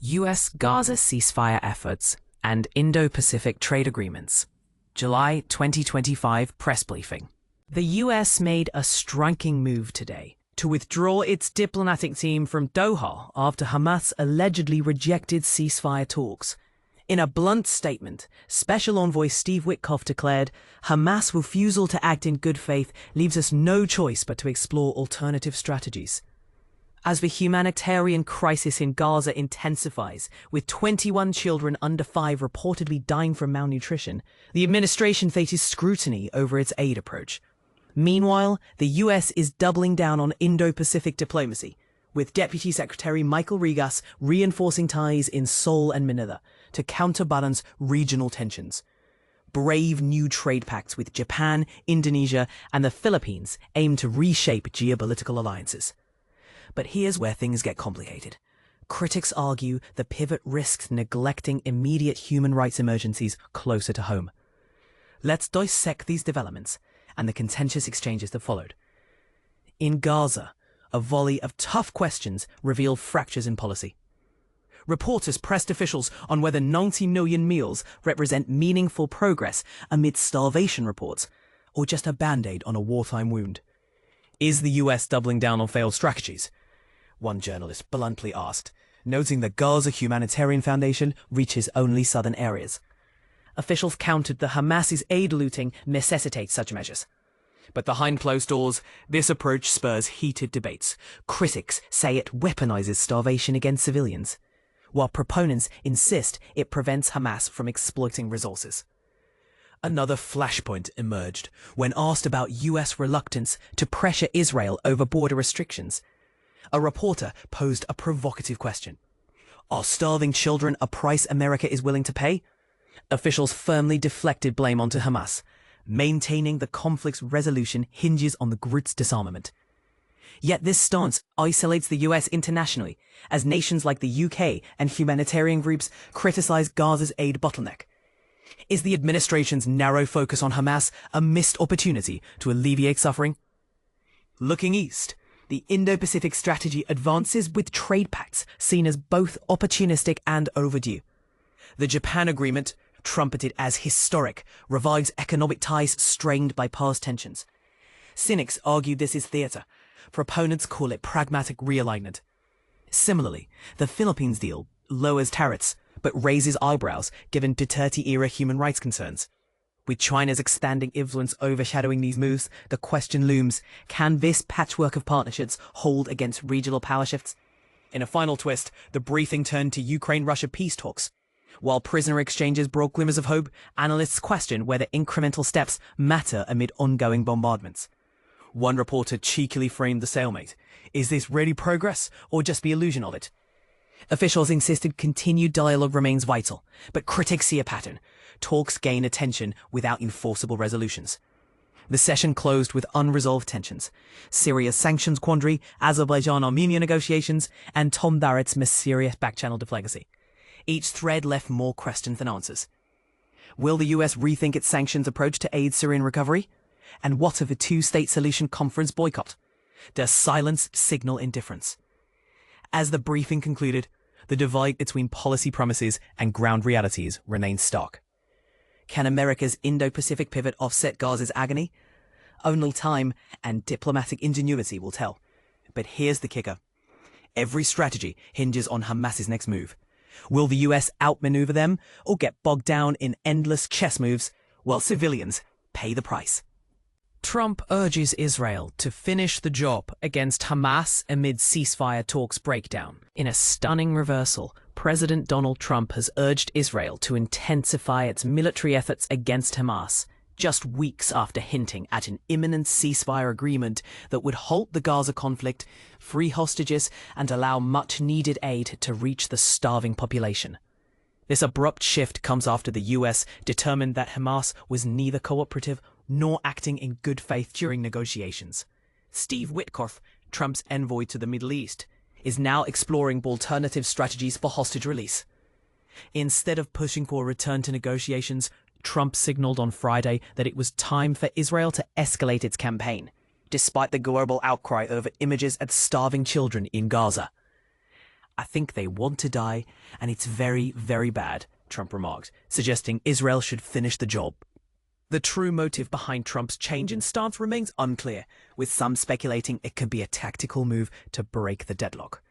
U.S. Gaza Ceasefire Efforts and Indo-Pacific Trade Agreements. July 2025 press briefing. The U.S. made a striking move today to withdraw its diplomatic team from Doha after Hamas allegedly rejected ceasefire talks. In a blunt statement, Special Envoy Steve Witkoff declared, "Hamas' refusal to act in good faith leaves us no choice but to explore alternative strategies." As the humanitarian crisis in Gaza intensifies, with 21 children under 5 reportedly dying from malnutrition, the administration faces scrutiny over its aid approach. Meanwhile, the US is doubling down on Indo-Pacific diplomacy, with Deputy Secretary Michael Regas reinforcing ties in Seoul and Manila to counterbalance regional tensions. Brave new trade pacts with Japan, Indonesia, and the Philippines aim to reshape geopolitical alliances. But here's where things get complicated. Critics argue the pivot risks neglecting immediate human rights emergencies closer to home. Let's dissect these developments and the contentious exchanges that followed. In Gaza, a volley of tough questions revealed fractures in policy. Reporters pressed officials on whether 90 million meals represent meaningful progress amid starvation reports, or just a band-aid on a wartime wound. Is the US doubling down on failed strategies? One journalist bluntly asked, noting that Gaza Humanitarian Foundation reaches only southern areas. Officials countered that Hamas's aid looting necessitates such measures. But behind closed doors, this approach spurs heated debates. Critics say it weaponizes starvation against civilians, while proponents insist it prevents Hamas from exploiting resources. Another flashpoint emerged when asked about US reluctance to pressure Israel over border restrictions. A reporter posed a provocative question. Are starving children a price America is willing to pay? Officials firmly deflected blame onto Hamas, maintaining the conflict's resolution hinges on the group's disarmament. Yet this stance isolates the US internationally, as nations like the UK and humanitarian groups criticize Gaza's aid bottleneck. Is the administration's narrow focus on Hamas a missed opportunity to alleviate suffering? Looking east, the Indo-Pacific strategy advances with trade pacts seen as both opportunistic and overdue. The Japan agreement, trumpeted as historic, revives economic ties strained by past tensions. Cynics argue this is theater. Proponents call it pragmatic realignment. Similarly, the Philippines deal lowers tariffs, but raises eyebrows given Duterte-era human rights concerns. With China's expanding influence overshadowing these moves, the question looms, can this patchwork of partnerships hold against regional power shifts? In a final twist, the briefing turned to Ukraine-Russia peace talks. While prisoner exchanges brought glimmers of hope, analysts question whether incremental steps matter amid ongoing bombardments. One reporter cheekily framed the stalemate. Is this really progress, or just the illusion of it? Officials insisted continued dialogue remains vital, but critics see a pattern. Talks gain attention without enforceable resolutions. The session closed with unresolved tensions. Syria's sanctions quandary, Azerbaijan-Armenia negotiations, and Tom Barrett's mysterious back-channel diplomacy. Each thread left more questions than answers. Will the US rethink its sanctions approach to aid Syrian recovery? And what of the two-state solution conference boycott? Does silence signal indifference? As the briefing concluded, the divide between policy promises and ground realities remains stark. Can America's Indo-Pacific pivot offset Gaza's agony? Only time and diplomatic ingenuity will tell. But here's the kicker. Every strategy hinges on Hamas's next move. Will the US outmaneuver them or get bogged down in endless chess moves while civilians pay the price? Trump urges Israel to finish the job against Hamas amid ceasefire talks breakdown. In a stunning reversal, President Donald Trump has urged Israel to intensify its military efforts against Hamas, just weeks after hinting at an imminent ceasefire agreement that would halt the Gaza conflict, free hostages, and allow much-needed aid to reach the starving population. This abrupt shift comes after the US determined that Hamas was neither cooperative nor acting in good faith during negotiations. Steve Witkoff, Trump's envoy to the Middle East, is now exploring alternative strategies for hostage release. Instead of pushing for a return to negotiations, Trump signaled on Friday that it was time for Israel to escalate its campaign, despite the global outcry over images of starving children in Gaza. I think they want to die, and it's very, very bad, Trump remarked, suggesting Israel should finish the job. The true motive behind Trump's change in stance remains unclear, with some speculating it could be a tactical move to break the deadlock.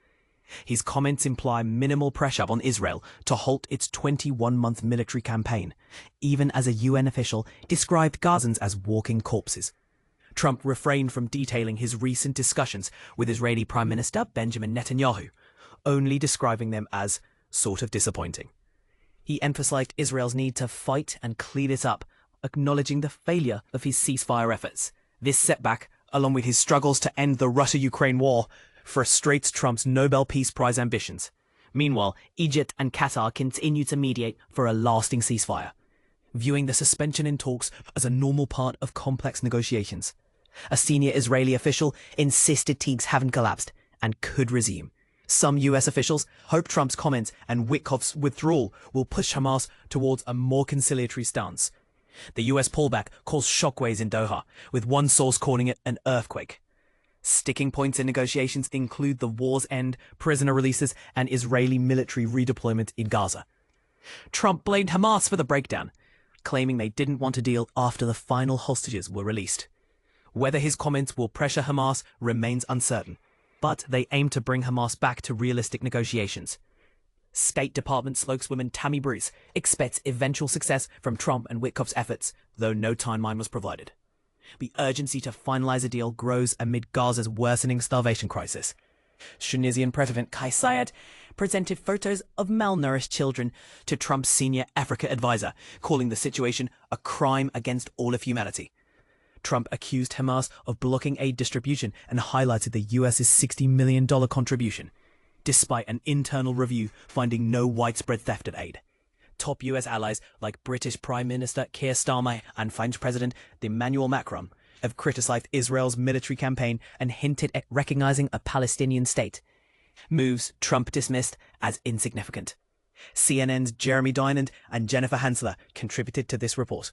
His comments imply minimal pressure on Israel to halt its 21-month military campaign, even as a UN official described Gazans as walking corpses. Trump refrained from detailing his recent discussions with Israeli Prime Minister Benjamin Netanyahu, only describing them as sort of disappointing. He emphasized Israel's need to fight and clear this up, acknowledging the failure of his ceasefire efforts. This setback, along with his struggles to end the Russia-Ukraine war, frustrates Trump's Nobel Peace Prize ambitions. Meanwhile, Egypt and Qatar continue to mediate for a lasting ceasefire, viewing the suspension in talks as a normal part of complex negotiations. A senior Israeli official insisted talks haven't collapsed and could resume. Some US officials hope Trump's comments and Witkoff's withdrawal will push Hamas towards a more conciliatory stance. The US pullback caused shockwaves in Doha, with one source calling it an earthquake. Sticking points in negotiations include the war's end, prisoner releases, and Israeli military redeployment in Gaza. Trump blamed Hamas for the breakdown, claiming they didn't want a deal after the final hostages were released. Whether his comments will pressure Hamas remains uncertain, but they aim to bring Hamas back to realistic negotiations. State Department spokeswoman Tammy Bruce expects eventual success from Trump and Witkoff's efforts, though no timeline was provided. The urgency to finalize a deal grows amid Gaza's worsening starvation crisis. Tunisian President Kais Saied presented photos of malnourished children to Trump's senior Africa advisor, calling the situation a crime against all of humanity. Trump accused Hamas of blocking aid distribution and highlighted the US's $60 million contribution, despite an internal review finding no widespread theft of aid. Top US allies like British Prime Minister Keir Starmer and French President Emmanuel Macron have criticized Israel's military campaign and hinted at recognizing a Palestinian state, moves Trump dismissed as insignificant. CNN's Jeremy Diamond and Jennifer Hansler contributed to this report.